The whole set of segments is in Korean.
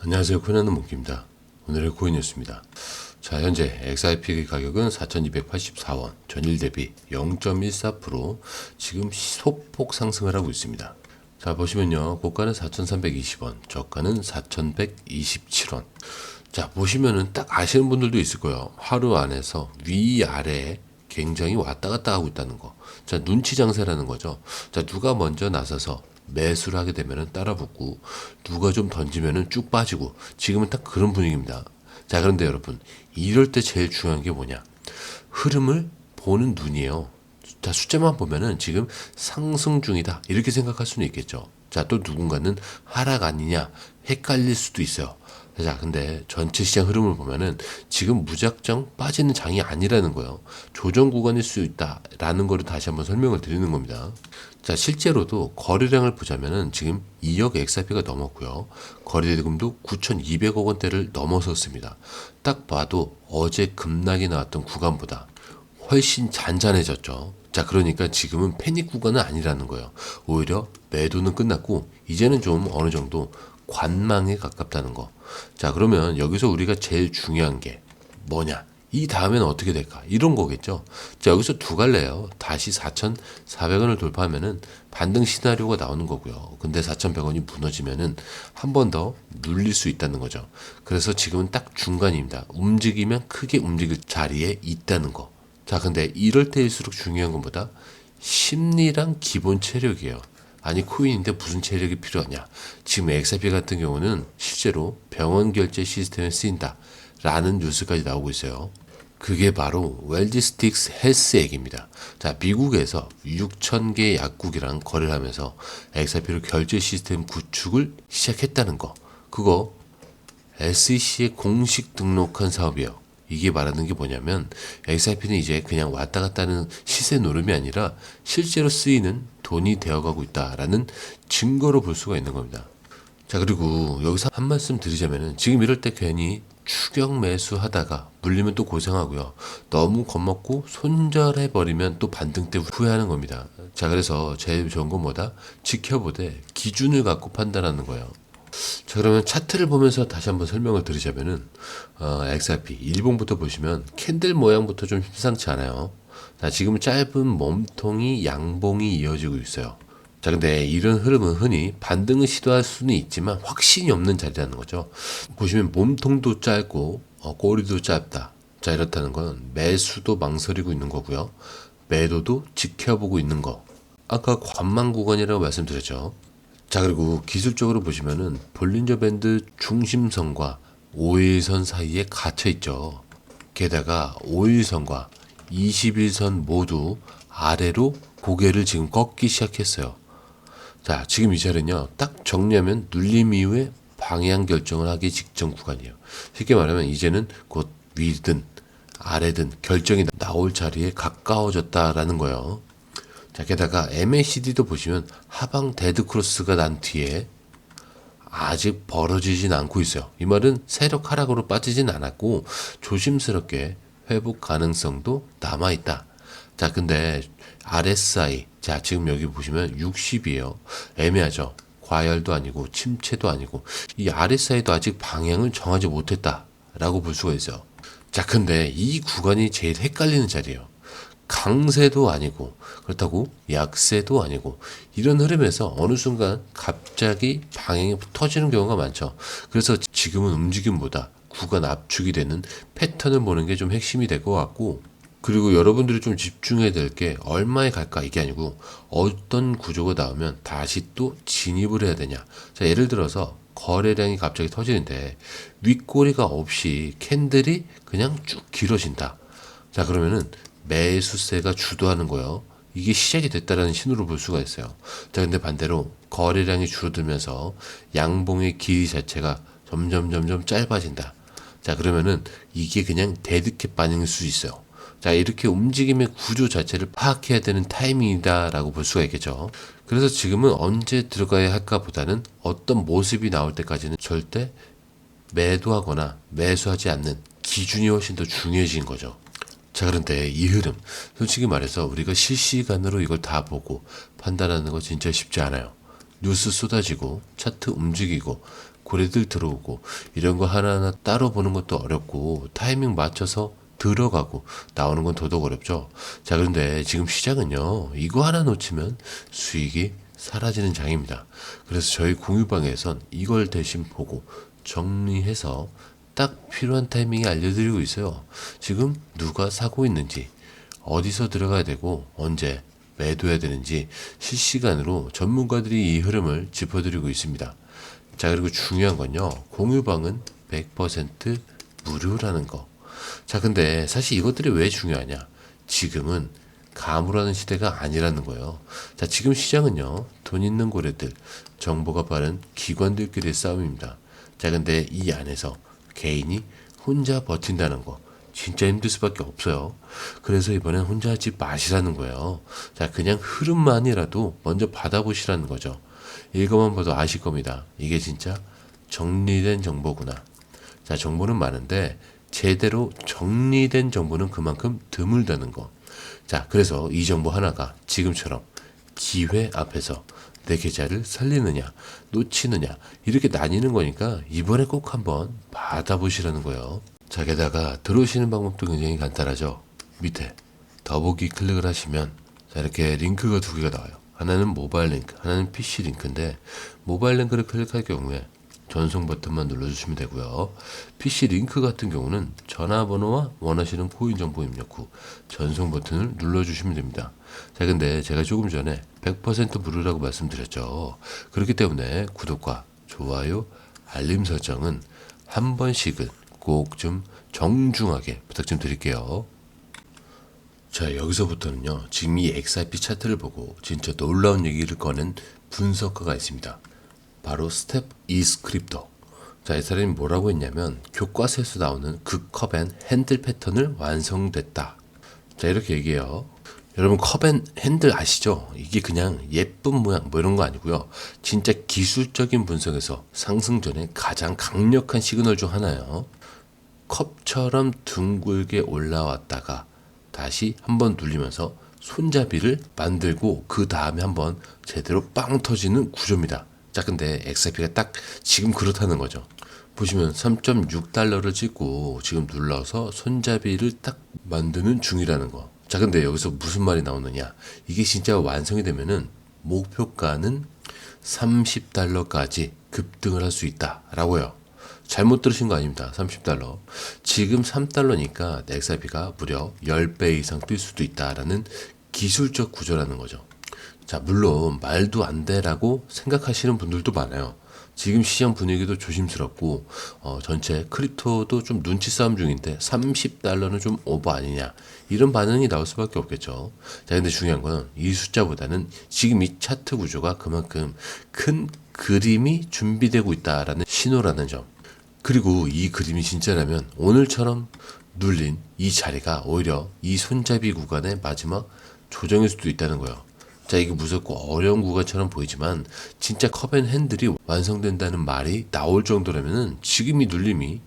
안녕하세요. 코난의 몽키입니다. 오늘의 코인 뉴스입니다. 자, 현재 XRP 가격은 4,284원, 전일 대비 0.14% 지금 소폭 상승을 하고 있습니다. 자, 보시면요. 고가는 4,320원, 저가는 4,127원. 자, 보시면은 딱 아시는 분들도 있을 거예요. 하루 안에서 위아래에 굉장히 왔다 갔다 하고 있다는 거. 자, 눈치 장세라는 거죠. 자, 누가 먼저 나서서 매수를 하게 되면은 따라 붙고, 누가 좀 던지면은 쭉 빠지고, 지금은 딱 그런 분위기입니다. 자, 그런데 여러분, 이럴 때 제일 중요한 게 뭐냐? 흐름을 보는 눈이에요. 자, 숫자만 보면은 지금 상승 중이다. 이렇게 생각할 수는 있겠죠. 자, 또 누군가는 하락 아니냐? 헷갈릴 수도 있어요. 자, 근데 전체 시장 흐름을 보면은 지금 무작정 빠지는 장이 아니라는 거예요. 조정 구간일 수 있다라는 거를 다시 한번 설명을 드리는 겁니다. 자, 실제로도 거래량을 보자면은 지금 2억 XRP가 넘었고요. 거래대금도 9,200억 원대를 넘어섰습니다. 딱 봐도 어제 급락이 나왔던 구간보다 훨씬 잔잔해졌죠. 자, 그러니까 지금은 패닉 구간은 아니라는 거예요. 오히려 매도는 끝났고 이제는 좀 어느 정도 관망에 가깝다는 거. 자, 그러면 여기서 우리가 제일 중요한 게 뭐냐? 이 다음에는 어떻게 될까? 이런 거겠죠. 자, 여기서 두 갈래요. 다시 4,400원을 돌파하면은 반등 시나리오가 나오는 거고요. 근데 4,100원이 무너지면은 한 번 더 눌릴 수 있다는 거죠. 그래서 지금은 딱 중간입니다. 움직이면 크게 움직일 자리에 있다는 거. 자, 근데 이럴 때일수록 중요한 것보다 심리랑 기본 체력이에요. 아니, 코인인데 무슨 체력이 필요하냐? 지금 XRP 같은 경우는 실제로 병원 결제 시스템에 쓰인다라는 뉴스까지 나오고 있어요. 그게 바로 웰디스틱스 헬스 액입니다. 자, 미국에서 6,000개 약국이랑 거래를 하면서 XRP로 결제 시스템 구축을 시작했다는 거. 그거 SEC에 공식 등록한 사업이에요. 이게 말하는 게 뭐냐면 XRP는 이제 그냥 왔다 갔다 하는 시세 노름이 아니라 실제로 쓰이는 돈이 되어가고 있다라는 증거로 볼 수가 있는 겁니다. 자, 그리고 여기서 한 말씀 드리자면은 지금 이럴 때 괜히 추격 매수하다가 물리면 또 고생하고요. 너무 겁먹고 손절해버리면 또 반등 때 후회하는 겁니다. 자, 그래서 제일 좋은 건 뭐다? 지켜보되 기준을 갖고 판단하는 거예요. 자, 그러면 차트를 보면서 다시 한번 설명을 드리자면은 XRP 일봉부터 보시면 캔들 모양부터 좀 심상치 않아요. 자, 지금은 짧은 몸통이 양봉이 이어지고 있어요. 자, 근데 이런 흐름은 흔히 반등을 시도할 수는 있지만 확신이 없는 자리라는 거죠. 보시면 몸통도 짧고 꼬리도 짧다. 자, 이렇다는 건 매수도 망설이고 있는 거고요. 매도도 지켜보고 있는 거. 아까 관망 구간이라고 말씀드렸죠. 자, 그리고 기술적으로 보시면은 볼린저 밴드 중심선과 5일선 사이에 갇혀 있죠. 게다가 5일선과 21선 모두 아래로 고개를 지금 꺾기 시작했어요. 자, 지금 이 자리는요, 딱 정리하면 눌림 이후에 방향 결정을 하기 직전 구간이에요. 쉽게 말하면 이제는 곧 위든 아래든 결정이 나올 자리에 가까워졌다라는 거예요. 자, 게다가 MACD도 보시면 하방 데드크로스가 난 뒤에 아직 벌어지진 않고 있어요. 이 말은 세력 하락으로 빠지진 않았고 조심스럽게 회복 가능성도 남아있다. 자, 근데 RSI, 자, 지금 여기 보시면 60이에요. 애매하죠. 과열도 아니고 침체도 아니고 이 RSI도 아직 방향을 정하지 못했다라고 볼 수가 있어요. 자, 근데 이 구간이 제일 헷갈리는 자리예요. 강세도 아니고 그렇다고 약세도 아니고 이런 흐름에서 어느 순간 갑자기 방향이 터지는 경우가 많죠. 그래서 지금은 움직임보다 구간 압축이 되는 패턴을 보는 게 좀 핵심이 될 것 같고, 그리고 여러분들이 좀 집중해야 될 게 얼마에 갈까 이게 아니고 어떤 구조가 나오면 다시 또 진입을 해야 되냐. 자, 예를 들어서 거래량이 갑자기 터지는데 윗꼬리가 없이 캔들이 그냥 쭉 길어진다. 자, 그러면은 매수세가 주도하는 거예요. 이게 시작이 됐다라는 신호를 볼 수가 있어요. 자, 근데 반대로 거래량이 줄어들면서 양봉의 길이 자체가 점점 짧아진다. 자, 그러면은 이게 그냥 데드캣 반응일 수 있어요. 자, 이렇게 움직임의 구조 자체를 파악해야 되는 타이밍이다라고 볼 수가 있겠죠. 그래서 지금은 언제 들어가야 할까 보다는 어떤 모습이 나올 때까지는 절대 매도하거나 매수하지 않는 기준이 훨씬 더 중요해진 거죠. 자, 그런데 이 흐름, 솔직히 말해서 우리가 실시간으로 이걸 다 보고 판단하는 거 진짜 쉽지 않아요. 뉴스 쏟아지고 차트 움직이고 고래들 들어오고 이런 거 하나하나 따로 보는 것도 어렵고 타이밍 맞춰서 들어가고 나오는 건 더더욱 어렵죠. 자, 그런데 지금 시장은요, 이거 하나 놓치면 수익이 사라지는 장입니다. 그래서 저희 공유방에선 이걸 대신 보고 정리해서 딱 필요한 타이밍에 알려드리고 있어요. 지금 누가 사고 있는지, 어디서 들어가야 되고 언제 매도해야 되는지 실시간으로 전문가들이 이 흐름을 짚어드리고 있습니다. 자, 그리고 중요한 건요, 공유방은 100% 무료라는 거. 자, 근데 사실 이것들이 왜 중요하냐? 지금은 가물하는 시대가 아니라는 거예요. 자, 지금 시장은요, 돈 있는 고래들, 정보가 빠른 기관들끼리의 싸움입니다. 자, 근데 이 안에서 개인이 혼자 버틴다는 거 진짜 힘들 수밖에 없어요. 그래서 이번엔 혼자 하지 마시라는 거예요. 자, 그냥 흐름만이라도 먼저 받아보시라는 거죠. 이것만 봐도 아실 겁니다. 이게 진짜 정리된 정보구나. 자, 정보는 많은데 제대로 정리된 정보는 그만큼 드물다는 거. 자, 그래서 이 정보 하나가 지금처럼 기회 앞에서 내 계좌를 살리느냐 놓치느냐 이렇게 나뉘는 거니까 이번에 꼭 한번 받아보시라는 거예요. 자, 게다가 들어오시는 방법도 굉장히 간단하죠. 밑에 더보기 클릭을 하시면 자, 이렇게 링크가 두 개가 나와요. 하나는 모바일 링크, 하나는 PC 링크인데 모바일 링크를 클릭할 경우에 전송 버튼만 눌러주시면 되고요. PC 링크 같은 경우는 전화번호와 원하시는 코인 정보 입력 후 전송 버튼을 눌러주시면 됩니다. 자, 근데 제가 조금 전에 100% 무료라고 말씀드렸죠. 그렇기 때문에 구독과 좋아요, 알림 설정은 한 번씩은 꼭 좀 정중하게 부탁 좀 드릴게요. 자, 여기서부터는요, 지금 이 XRP 차트를 보고 진짜 놀라운 얘기를 꺼낸 분석가가 있습니다. 바로 스텝 이스크립터. 자, 이 사람이 뭐라고 했냐면 교과서에서 나오는 그 컵앤 핸들 패턴을 완성됐다. 자, 이렇게 얘기해요. 여러분, 컵앤 핸들 아시죠? 이게 그냥 예쁜 모양 뭐 이런 거 아니고요. 진짜 기술적인 분석에서 상승 전에 가장 강력한 시그널 중 하나예요. 컵처럼 둥글게 올라왔다가 다시 한번 눌리면서 손잡이를 만들고 그 다음에 한번 제대로 빵 터지는 구조입니다. 자, 근데 XRP가 딱 지금 그렇다는 거죠. 보시면 3.6달러를 찍고 지금 눌러서 손잡이를 딱 만드는 중이라는 거. 자, 근데 여기서 무슨 말이 나오느냐? 이게 진짜 완성이 되면은 목표가는 30달러까지 급등을 할 수 있다라고요. 잘못 들으신 거 아닙니다. 30달러. 지금 3달러니까 XRP가 무려 10배 이상 뛸 수도 있다라는 기술적 구조라는 거죠. 자, 물론 말도 안 돼라고 생각하시는 분들도 많아요. 지금 시장 분위기도 조심스럽고 전체 크립토도 좀 눈치 싸움 중인데 30달러는 좀 오버 아니냐 이런 반응이 나올 수밖에 없겠죠. 자, 근데 중요한 건 이 숫자보다는 지금 이 차트 구조가 그만큼 큰 그림이 준비되고 있다라는 신호라는 점. 그리고 이 그림이 진짜라면 오늘처럼 눌린 이 자리가 오히려 이 손잡이 구간의 마지막 조정일 수도 있다는 거예요. 자, 이게 무섭고 어려운 구간처럼 보이지만 진짜 컵앤핸들이 완성된다는 말이 나올 정도라면은 지금 이 눌림이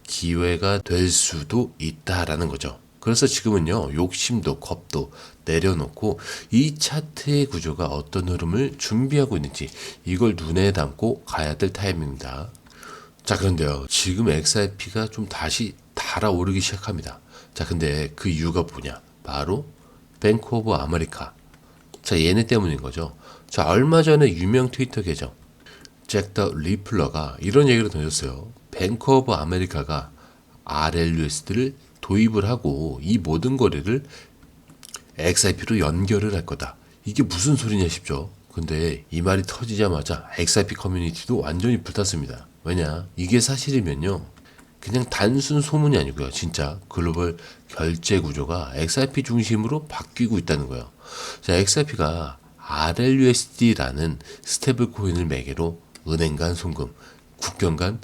기회가 될 수도 있다라는 거죠. 그래서 지금은요, 욕심도 겁도 내려놓고 이 차트의 구조가 어떤 흐름을 준비하고 있는지 이걸 눈에 담고 가야 될 타이밍입니다. 자, 그런데요, 지금 XRP가 좀 다시 달아오르기 시작합니다. 자, 근데 그 이유가 뭐냐? 바로 뱅크 오브 아메리카. 자, 얘네 때문인 거죠. 자, 얼마 전에 유명 트위터 계정 잭 더 리플러가 이런 얘기를 던졌어요. 뱅크 오브 아메리카가 RLUSD를 도입을 하고 이 모든 거래를 XRP로 연결을 할 거다. 이게 무슨 소리냐 싶죠. 근데 이 말이 터지자마자 XRP 커뮤니티도 완전히 불탔습니다. 왜냐? 이게 사실이면요, 그냥 단순 소문이 아니고요. 진짜 글로벌 결제 구조가 XRP 중심으로 바뀌고 있다는 거예요. 자, XRP가 RLUSD라는 스테이블 코인을 매개로 은행 간 송금, 국경 간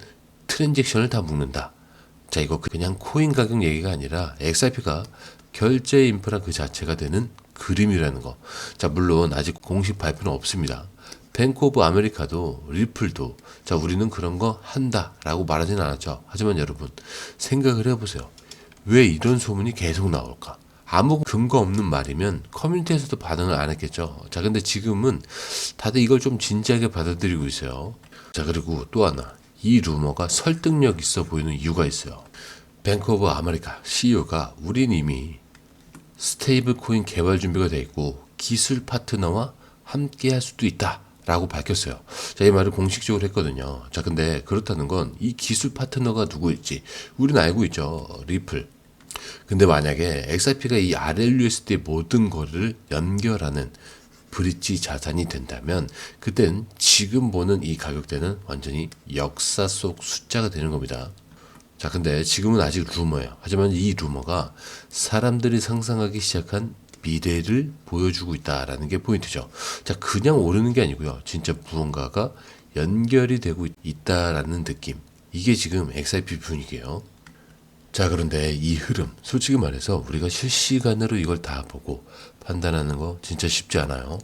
트랜잭션을 다 묶는다. 자, 이거 그냥 코인 가격 얘기가 아니라 XRP가 결제 인프라 그 자체가 되는 그림이라는 거. 자, 물론 아직 공식 발표는 없습니다. 뱅크 오브 아메리카도 리플도 자, 우리는 그런 거 한다라고 말하진 않았죠. 하지만 여러분, 생각을 해보세요. 왜 이런 소문이 계속 나올까? 아무 근거 없는 말이면 커뮤니티에서도 반응을 안 했겠죠. 자, 근데 지금은 다들 이걸 좀 진지하게 받아들이고 있어요. 자, 그리고 또 하나, 이 루머가 설득력 있어 보이는 이유가 있어요. 뱅크 오브 아메리카 CEO가 우린 이미 스테이블 코인 개발 준비가 돼 있고 기술 파트너와 함께 할 수도 있다 라고 밝혔어요. 자, 이 말을 공식적으로 했거든요. 자, 근데 그렇다는 건 이 기술 파트너가 누구일지 우리는 알고 있죠. 리플. 근데 만약에 XRP가 이 RLUSD의 모든 거를 연결하는 브릿지 자산이 된다면 그땐 지금 보는 이 가격대는 완전히 역사 속 숫자가 되는 겁니다. 자, 근데 지금은 아직 루머예요. 하지만 이 루머가 사람들이 상상하기 시작한 미래를 보여주고 있다라는 게 포인트죠. 자, 그냥 오르는 게 아니고요. 진짜 무언가가 연결이 되고 있다라는 느낌. 이게 지금 XRP 분위기예요. 자, 그런데 이 흐름, 솔직히 말해서 우리가 실시간으로 이걸 다 보고 판단하는 거 진짜 쉽지 않아요.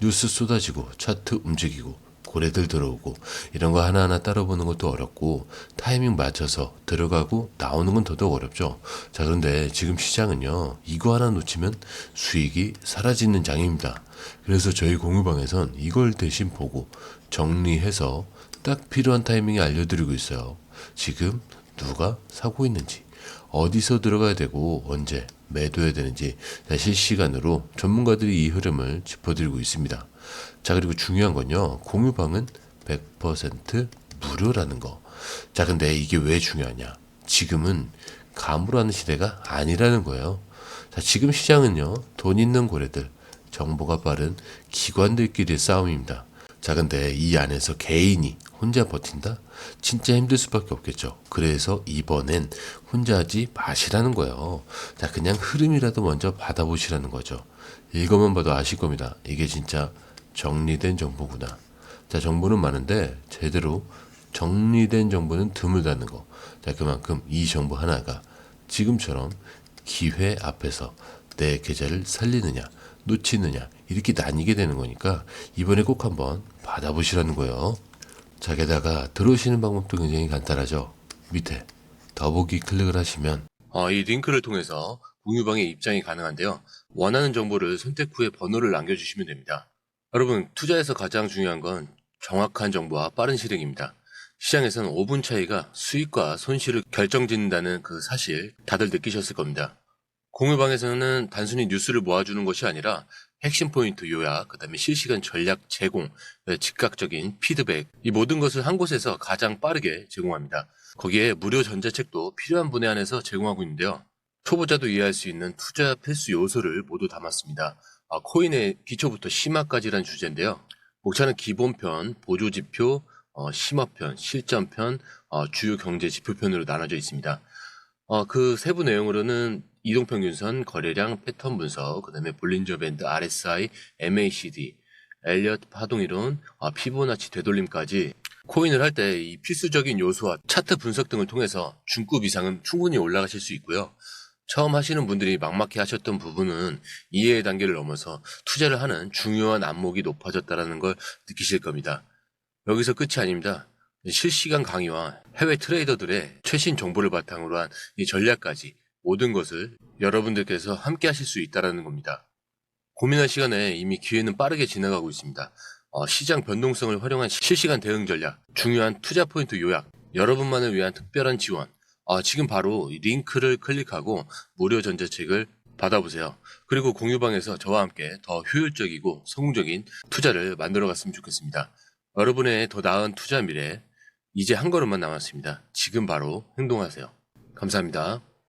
뉴스 쏟아지고 차트 움직이고 고래들 들어오고 이런 거 하나하나 따라보는 것도 어렵고 타이밍 맞춰서 들어가고 나오는 건 더더욱 어렵죠. 자, 그런데 지금 시장은요, 이거 하나 놓치면 수익이 사라지는 장입니다. 그래서 저희 공유방에선 이걸 대신 보고 정리해서 딱 필요한 타이밍에 알려드리고 있어요. 지금 누가 사고 있는지, 어디서 들어가야 되고 언제 매도해야 되는지 실시간으로 전문가들이 이 흐름을 짚어드리고 있습니다. 자, 그리고 중요한 건요, 공유방은 100% 무료라는 거. 자, 근데 이게 왜 중요하냐? 지금은 감으로 하는 시대가 아니라는 거예요. 자, 지금 시장은요, 돈 있는 고래들, 정보가 빠른 기관들끼리의 싸움입니다. 자, 근데 이 안에서 개인이 혼자 버틴다? 진짜 힘들 수밖에 없겠죠. 그래서 이번엔 혼자 하지 마시라는 거예요. 자, 그냥 흐름이라도 먼저 받아보시라는 거죠. 이것만 봐도 아실 겁니다. 이게 진짜 정리된 정보구나. 자, 정보는 많은데 제대로 정리된 정보는 드물다는 거. 자, 그만큼 이 정보 하나가 지금처럼 기회 앞에서 내 계좌를 살리느냐 놓치느냐 이렇게 나뉘게 되는 거니까 이번에 꼭 한번 받아보시라는 거예요. 자, 게다가 들어오시는 방법도 굉장히 간단하죠. 밑에 더보기 클릭을 하시면 이 링크를 통해서 공유방에 입장이 가능한데요. 원하는 정보를 선택 후에 번호를 남겨주시면 됩니다. 여러분, 투자에서 가장 중요한 건 정확한 정보와 빠른 실행입니다. 시장에서는 5분 차이가 수익과 손실을 결정짓는다는 그 사실 다들 느끼셨을 겁니다. 공유방에서는 단순히 뉴스를 모아주는 것이 아니라 핵심 포인트 요약, 그 다음에 실시간 전략 제공, 즉각적인 피드백, 이 모든 것을 한 곳에서 가장 빠르게 제공합니다. 거기에 무료 전자책도 필요한 분야 안에서 제공하고 있는데요. 초보자도 이해할 수 있는 투자 필수 요소를 모두 담았습니다. 코인의 기초부터 심화까지란 주제인데요. 목차는 기본편, 보조지표, 심화편, 실전편, 주요 경제 지표편으로 나눠져 있습니다. 그 세부 내용으로는 이동평균선, 거래량, 패턴 분석, 그 다음에 볼린저 밴드, RSI, MACD, 엘리엇 파동이론, 피보나치 되돌림까지 코인을 할 때 이 필수적인 요소와 차트 분석 등을 통해서 중급 이상은 충분히 올라가실 수 있고요. 처음 하시는 분들이 막막해 하셨던 부분은 이해의 단계를 넘어서 투자를 하는 중요한 안목이 높아졌다는 걸 느끼실 겁니다. 여기서 끝이 아닙니다. 실시간 강의와 해외 트레이더들의 최신 정보를 바탕으로 한 이 전략까지 모든 것을 여러분들께서 함께 하실 수 있다는 겁니다. 고민할 시간에 이미 기회는 빠르게 지나가고 있습니다. 시장 변동성을 활용한 실시간 대응 전략, 중요한 투자 포인트 요약, 여러분만을 위한 특별한 지원, 지금 바로 이 링크를 클릭하고 무료 전자책을 받아보세요. 그리고 공유방에서 저와 함께 더 효율적이고 성공적인 투자를 만들어 갔으면 좋겠습니다. 여러분의 더 나은 투자 미래, 이제 한 걸음만 남았습니다. 지금 바로 행동하세요. 감사합니다.